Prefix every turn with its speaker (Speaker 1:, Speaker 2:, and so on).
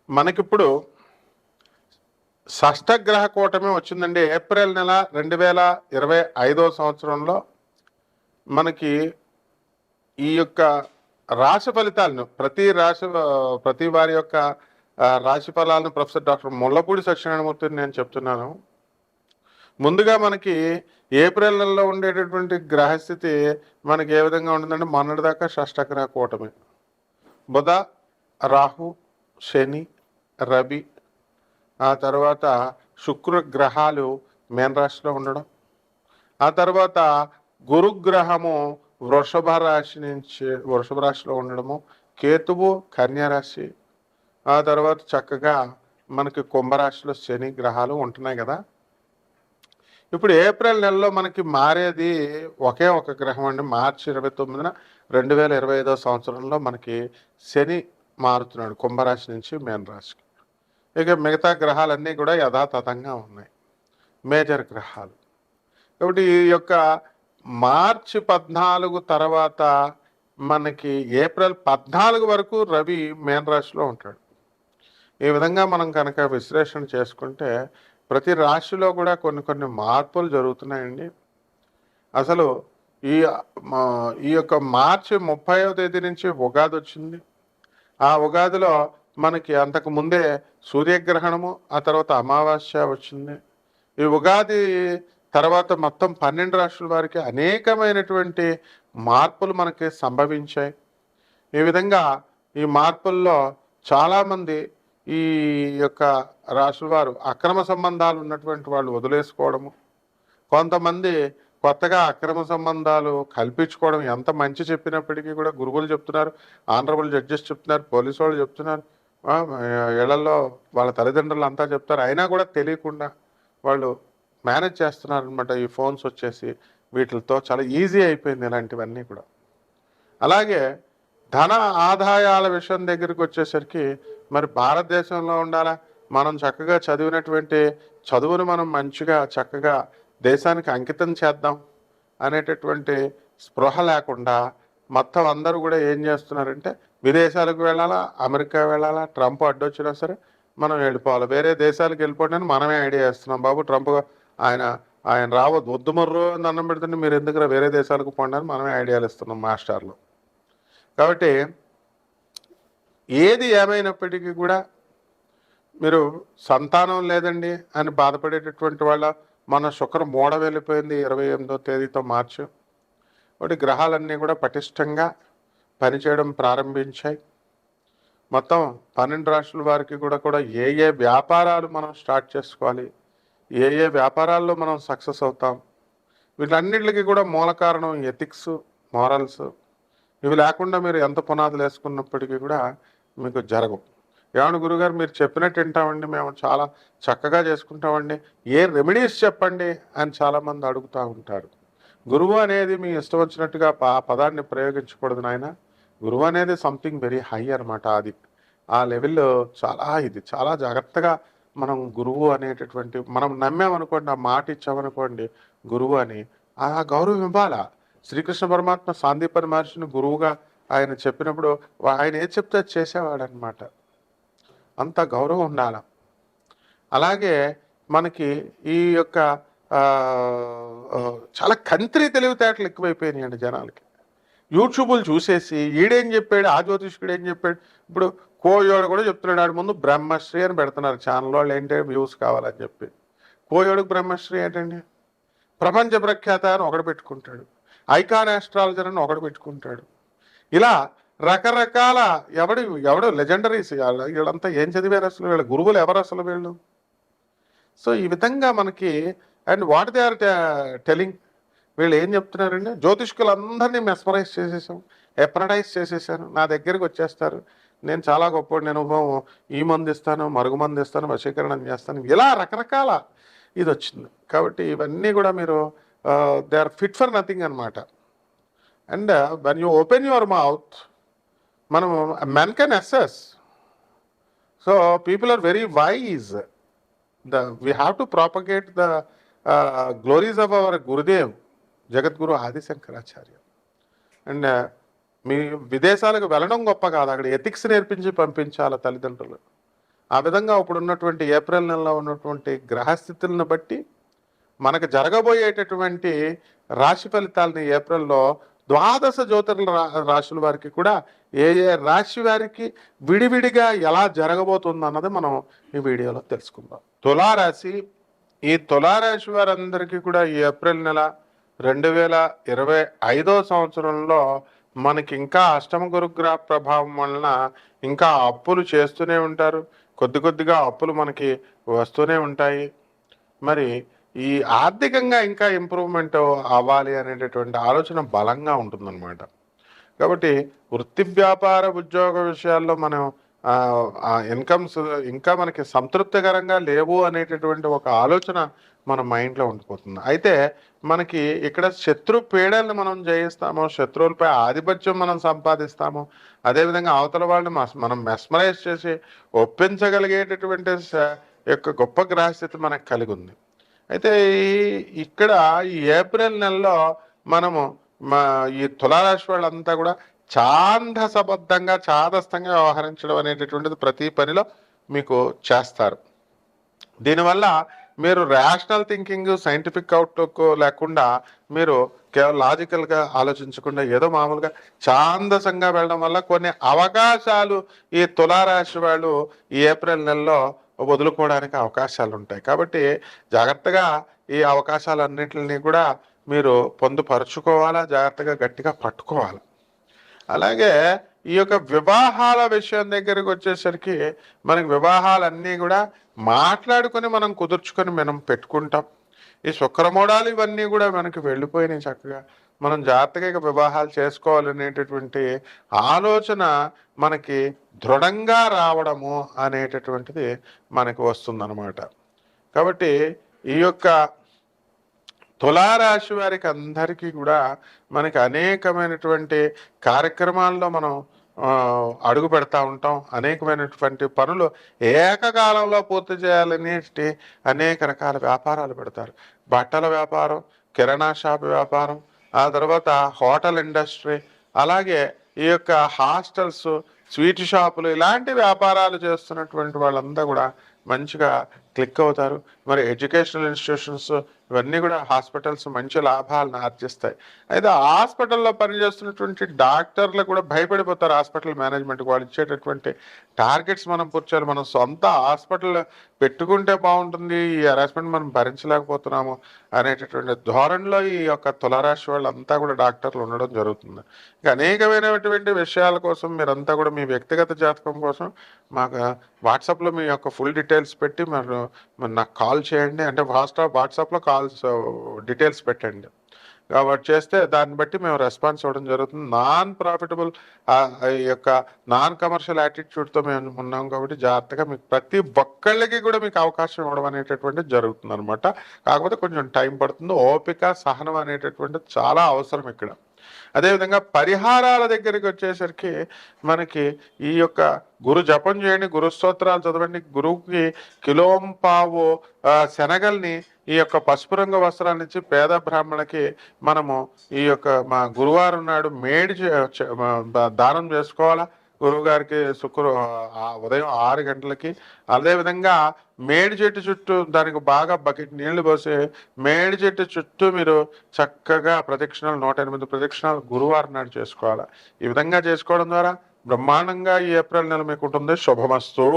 Speaker 1: మనకిప్పుడు షష్టగ్రహ కూటమి వచ్చిందండి. ఏప్రిల్ నెల 2025 సంవత్సరంలో మనకి ఈ యొక్క రాశి ఫలితాలను ప్రతి వారి యొక్క రాశి ఫలాలను ప్రొఫెసర్ డాక్టర్ ముల్లపూడి సత్యనారాయణమూర్తిని నేను చెప్తున్నాను. ముందుగా మనకి ఏప్రిల్ నెలలో ఉండేటటువంటి గ్రహస్థితి మనకి ఏ విధంగా ఉంటుందంటే, మొన్నటిదాకా షష్టగ్రహ కూటమి బుధ, రాహు, శని, రవి, ఆ తర్వాత శుక్ర గ్రహాలు మీనరాశిలో ఉండడం, ఆ తర్వాత గురుగ్రహము వృషభ రాశిలో ఉండడము, కేతువు కన్యారాశి, ఆ తర్వాత చక్కగా మనకి కుంభరాశిలో శని గ్రహాలు ఉంటున్నాయి కదా. ఇప్పుడు ఏప్రిల్ నెలలో మనకి మారేది ఒకే ఒక గ్రహం అండి. మార్చి 29న 2025 సంవత్సరంలో మనకి శని మారుతున్నాడు కుంభరాశి నుంచి మీనరాశికి. ఇక మిగతా గ్రహాలన్నీ కూడా యథాతథంగా ఉన్నాయి, మేజర్ గ్రహాలు. కాబట్టి ఈ యొక్క మార్చి 14 తర్వాత మనకి ఏప్రిల్ 14 వరకు రవి మీనరాశిలో ఉంటాడు. ఈ విధంగా మనం కనుక విశ్లేషణ చేసుకుంటే ప్రతి రాశిలో కూడా కొన్ని మార్పులు జరుగుతున్నాయండి. అసలు ఈ ఈ యొక్క మార్చి 30వ తేదీ నుంచి ఉగాది వచ్చింది. ఆ ఉగాదిలో మనకి అంతకు ముందే సూర్యగ్రహణము, ఆ తర్వాత అమావాస్య వచ్చింది. ఈ ఉగాది తర్వాత మొత్తం 12 రాష్ట్రాల వారికి అనేకమైనటువంటి మార్పులు మనకి సంభవించాయి. ఈ విధంగా ఈ మార్పుల్లో చాలామంది ఈ యొక్క రాశుల వారు అక్రమ సంబంధాలు ఉన్నటువంటి వాళ్ళు వదిలేసుకోవడము, కొంతమంది కొత్తగా అక్రమ సంబంధాలు కల్పించుకోవడం. ఎంత మంచి చెప్పినప్పటికీ కూడా గురువులు చెప్తున్నారు, ఆనరబుల్ జడ్జెస్ చెప్తున్నారు, పోలీసు వాళ్ళు చెప్తున్నారు, ఇళ్లలో వాళ్ళ తల్లిదండ్రులు అంతా చెప్తారు, అయినా కూడా తెలియకుండా వాళ్ళు మేనేజ్ చేస్తున్నారు అనమాట. ఈ ఫోన్స్ వచ్చేసి వీటితో చాలా ఈజీ అయిపోయింది ఇలాంటివన్నీ కూడా. అలాగే ధన ఆదాయాల విషయం దగ్గరికి వచ్చేసరికి మరి భారతదేశంలో ఉండాలా, మనం చక్కగా చదివినటువంటి చదువును మనం మంచిగా చక్కగా దేశానికి అంకితం చేద్దాం అనేటటువంటి స్పృహ లేకుండా మొత్తం అందరూ కూడా ఏం చేస్తున్నారంటే, విదేశాలకు వెళ్ళాలా, అమెరికా వెళ్ళాలా, ట్రంప్ అడ్డొచ్చినా సరే మనం వెళ్ళిపోవాలి, వేరే దేశాలకు వెళ్ళిపోవడానికి మనమే ఐడియా ఇస్తున్నాం. బాబు ట్రంప్ ఆయన ఆయన రావద్దు, వద్దు మర్రో అని అన్నం పెడుతుంటే మీరు ఎందుకు వేరే దేశాలకు పోండి అని మనమే ఐడియాలు ఇస్తున్నాం మాస్టర్లు. కాబట్టి ఏది ఏమైనప్పటికీ కూడా మీరు సంతానం లేదండి అని బాధపడేటటువంటి వాళ్ళ, మన శుక్రం మూడ వెళ్ళిపోయింది 28వ తేదీతో మార్చి. ఒకటి గ్రహాలన్నీ కూడా పటిష్టంగా పనిచేయడం ప్రారంభించాయి. మొత్తం 12 రాష్ట్రాల వారికి కూడా ఏ వ్యాపారాలు మనం స్టార్ట్ చేసుకోవాలి, ఏ వ్యాపారాల్లో మనం సక్సెస్ అవుతాం, వీటన్నిటికీ కూడా మూల కారణం ఎథిక్స్, మారల్స్. ఇవి లేకుండా మీరు ఎంత పునాదులు వేసుకున్నప్పటికీ కూడా మీకు జరగవు. ఏమన్నా గురుగారు మీరు చెప్పినట్టు వింటామండి, మేము చాలా చక్కగా చేసుకుంటామండి, ఏ రెమెడీస్ చెప్పండి అని చాలామంది అడుగుతూ ఉంటారు. గురువు అనేది మీ ఇష్టం వచ్చినట్టుగా పదాన్ని ప్రయోగించకూడదు నాయన. గురువు అనేది సంథింగ్ వెరీ హై అనమాట. అది ఆ లెవెల్లో చాలా జాగ్రత్తగా మనం గురువు అనేటటువంటి మనం నమ్మామనుకోండి, ఆ మాట ఇచ్చామనుకోండి గురువు అని, ఆ గౌరవం ఇవ్వాలా. శ్రీకృష్ణ పరమాత్మ సాందీపని మహర్షిని గురువుగా ఆయన చెప్పినప్పుడు ఆయన ఏది చెప్తే అది చేసేవాడు అనమాట. అంత గౌరవం ఉండాల. అలాగే మనకి ఈ యొక్క చాలా కంత్రి తెలివితేటలు ఎక్కువైపోయినాయండి జనాలకి. యూట్యూబులు చూసేసి ఈడేం చెప్పాడు, ఆ జ్యోతిష్కుడు ఏం చెప్పాడు. ఇప్పుడు కోయోడు కూడా చెప్తున్నాడు, ఆడు ముందు బ్రహ్మశ్రీ అని పెడుతున్నారు ఛానల్ వాళ్ళు, ఏంటంటే వ్యూస్ కావాలని చెప్పి. కోయోడుకు బ్రహ్మశ్రీ ఏంటండి, ప్రపంచ ప్రఖ్యాత అని ఒకడు పెట్టుకుంటాడు, ఐకాన్ ఆస్ట్రాలజర్ అని ఒకడు పెట్టుకుంటాడు. ఇలా రకరకాల ఎవడు లెజెండరీస్. వీళ్ళంతా ఏం చదివారు అసలు, వీళ్ళ గురువులు ఎవరు అసలు వీళ్ళు? సో ఈ విధంగా మనకి, and what they are telling, వీళ్ళు ఏం చెప్తున్నారండి, జ్యోతిష్కులందరినీ మెస్మరైజ్ చేసేసాం, ఎప్రడైజ్ చేసేసాను, నా దగ్గరికి వచ్చేస్తారు, నేను చాలా గొప్పవాడు, నేను ఈ మంది ఇస్తాను, మరుగు మంది ఇస్తాను, వశీకరణం చేస్తాను, ఇలా రకరకాల ఇది వచ్చింది. కాబట్టి ఇవన్నీ కూడా మీరు they are fit for nothing అనమాట. And when you open your mouth, మనం men can assess. So people are very wise. we have to propagate the glories of our Gurudev, Jagadguru Adi Shankaracharya. And మీ విదేశాలకు వెళ్ళడం గొప్ప కాదు, అక్కడ ఎథిక్స్ నేర్పించి పంపించాలి తల్లిదండ్రులు. ఆ విధంగా ఇప్పుడు ఉన్నటువంటి ఏప్రిల్ నెలలో ఉన్నటువంటి గ్రహస్థితులను బట్టి మనకు జరగబోయేటటువంటి రాశి ఫలితాలని ఏప్రిల్లో ద్వాదశ జ్యోతిర్ల రాశుల వారికి కూడా ఏ ఏ రాశి వారికి విడివిడిగా ఎలా జరగబోతుంది అన్నది మనం ఈ వీడియోలో తెలుసుకుందాం. తులారాశి, ఈ తులారాశి వారందరికీ కూడా ఈ ఏప్రిల్ నెల 2025 సంవత్సరంలో మనకి ఇంకా అష్టమ గురుగ్రహ ప్రభావం వలన ఇంకా అప్పులు చేస్తూనే ఉంటారు. కొద్దిగా అప్పులు మనకి వస్తూనే ఉంటాయి. మరి ఈ ఆర్థికంగా ఇంకా ఇంప్రూవ్మెంట్ అవ్వాలి అనేటటువంటి ఆలోచన బలంగా ఉంటుందన్నమాట. కాబట్టి వృత్తి వ్యాపార ఉద్యోగ విషయాల్లో మనం ఇన్కమ్స్ ఇంకా మనకి సంతృప్తికరంగా లేవు అనేటటువంటి ఒక ఆలోచన మన మైండ్లో ఉండిపోతుంది. అయితే మనకి ఇక్కడ శత్రు పీడల్ని మనం జయిస్తాము, శత్రువులపై ఆధిపత్యం మనం సంపాదిస్తాము. అదేవిధంగా అవతల వాళ్ళని మనం మెస్మరైజ్ చేసి ఒప్పించగలిగేటటువంటి యొక్క గొప్ప గ్రహస్థితి మనకు కలిగి ఉంది. అయితే ఇక్కడ ఈ ఏప్రిల్ నెలలో మనము ఈ తులారాశి వాళ్ళంతా కూడా ఛాందసబద్ధంగా చాదస్తంగా వ్యవహరించడం అనేటటువంటిది ప్రతి పనిలో మీకు చేస్తారు. దీనివల్ల మీరు రేషనల్ థింకింగ్, సైంటిఫిక్ అవుట్లుక్ లేకుండా మీరు కేవలం లాజికల్గా ఆలోచించకుండా ఏదో మామూలుగా ఛాందసంగా వెళ్ళడం వల్ల కొన్ని అవకాశాలు ఈ తులారాశి వాళ్ళు ఈ ఏప్రిల్ నెలలో వదులుకోవడానికి అవకాశాలు ఉంటాయి. కాబట్టి జాగ్రత్తగా ఈ అవకాశాలన్నింటినీ కూడా మీరు పొందుపరుచుకోవాలా, జాగ్రత్తగా గట్టిగా పట్టుకోవాలి. అలాగే ఈ యొక్క వివాహాల విషయం దగ్గరికి వచ్చేసరికి మనకి వివాహాలన్నీ కూడా మాట్లాడుకొని మనం కుదుర్చుకొని మనం పెట్టుకుంటాం. ఈ శుక్రమూడాలు ఇవన్నీ కూడా మనకి వెళ్ళిపోయినాయి. చక్కగా మనం జాగ్రత్తగా ఇక వివాహాలు చేసుకోవాలనేటటువంటి ఆలోచన మనకి దృఢంగా రావడము అనేటటువంటిది మనకి వస్తుందన్నమాట. కాబట్టి ఈ యొక్క తులారాశి వారికి అందరికీ కూడా మనకి అనేకమైనటువంటి కార్యక్రమాల్లో మనం అడుగు పెడతా ఉంటాం. అనేకమైనటువంటి పనులు ఏకకాలంలో పూర్తి చేయాలని అనేక రకాల వ్యాపారాలు పెడతారు. బట్టల వ్యాపారం, కిరాణా షాప్ వ్యాపారం, ఆ తర్వాత హోటల్ ఇండస్ట్రీ, అలాగే ఈ యొక్క హాస్టల్స్, స్వీట్ షాపులు, ఇలాంటి వ్యాపారాలు చేస్తున్నటువంటి వాళ్ళంతా కూడా మంచిగా క్లిక్ అవుతారు. మరి ఎడ్యుకేషనల్ ఇన్స్టిట్యూషన్స్ ఇవన్నీ కూడా హాస్పిటల్స్ మంచి లాభాలను ఆర్జిస్తాయి. అయితే హాస్పిటల్లో పనిచేస్తున్నటువంటి డాక్టర్లు కూడా భయపడిపోతారు. హాస్పిటల్ మేనేజ్మెంట్ వాళ్ళు ఇచ్చేటటువంటి టార్గెట్స్ మనం పూర్చాలి. మనం సొంత హాస్పిటల్ పెట్టుకుంటే బాగుంటుంది, ఈ హెరాస్మెంట్ మనం భరించలేకపోతున్నాము అనేటటువంటి ధోరణిలో ఈ యొక్క తులారాశి వాళ్ళంతా కూడా డాక్టర్లు ఉండడం జరుగుతుంది. ఇక అనేకమైనటువంటి విషయాల కోసం మీరంతా కూడా మీ వ్యక్తిగత జాతకం కోసం మాకు వాట్సాప్లో మీ యొక్క ఫుల్ డీటెయిల్స్ పెట్టి మరి నాకు కాల్ చేయండి. అంటే వాట్సాప్లో కాల్స్ డీటెయిల్స్ పెట్టండి. కాబట్టి చేస్తే దాన్ని బట్టి మేము రెస్పాన్స్ ఇవ్వడం జరుగుతుంది. నాన్ ప్రాఫిటబుల్ ఈ యొక్క నాన్ కమర్షియల్ యాటిట్యూడ్తో మేము ఉన్నాం. కాబట్టి జాగ్రత్తగా మీకు ప్రతి ఒక్కళ్ళకి కూడా మీకు అవకాశం ఇవ్వడం అనేటటువంటిది జరుగుతుంది అనమాట. కాకపోతే కొంచెం టైం పడుతుంది. ఓపిక, సహనం అనేటటువంటిది చాలా అవసరం ఇక్కడ. అదేవిధంగా పరిహారాల దగ్గరికి వచ్చేసరికి మనకి ఈ యొక్క గురు జపం చేయండి, గురు స్తోత్రాలు చదవండి. గురువుకి కిలోంపావు శనగల్ని ఈ యొక్క పసుపు రంగు వస్త్రాల నుంచి పేద బ్రాహ్మణులకి మనము ఈ యొక్క మా గురువారం నాడు మేడి దానం చేసుకోవాలా. గురువు గారికి ఉదయం 6 గంటలకి. అదేవిధంగా మేడి చెట్టు చుట్టూ దానికి బాగా బకెట్ నీళ్లు పోసి మేడి చెట్టు చుట్టూ మీరు చక్కగా ప్రదక్షిణాలు 108 ప్రదక్షిణాలు గురువారం నాడు చేసుకోవాలి. ఈ విధంగా చేసుకోవడం ద్వారా బ్రహ్మాండంగా ఈ ఏప్రిల్ నెల మీకు ఉంటుంది. శుభమస్తు.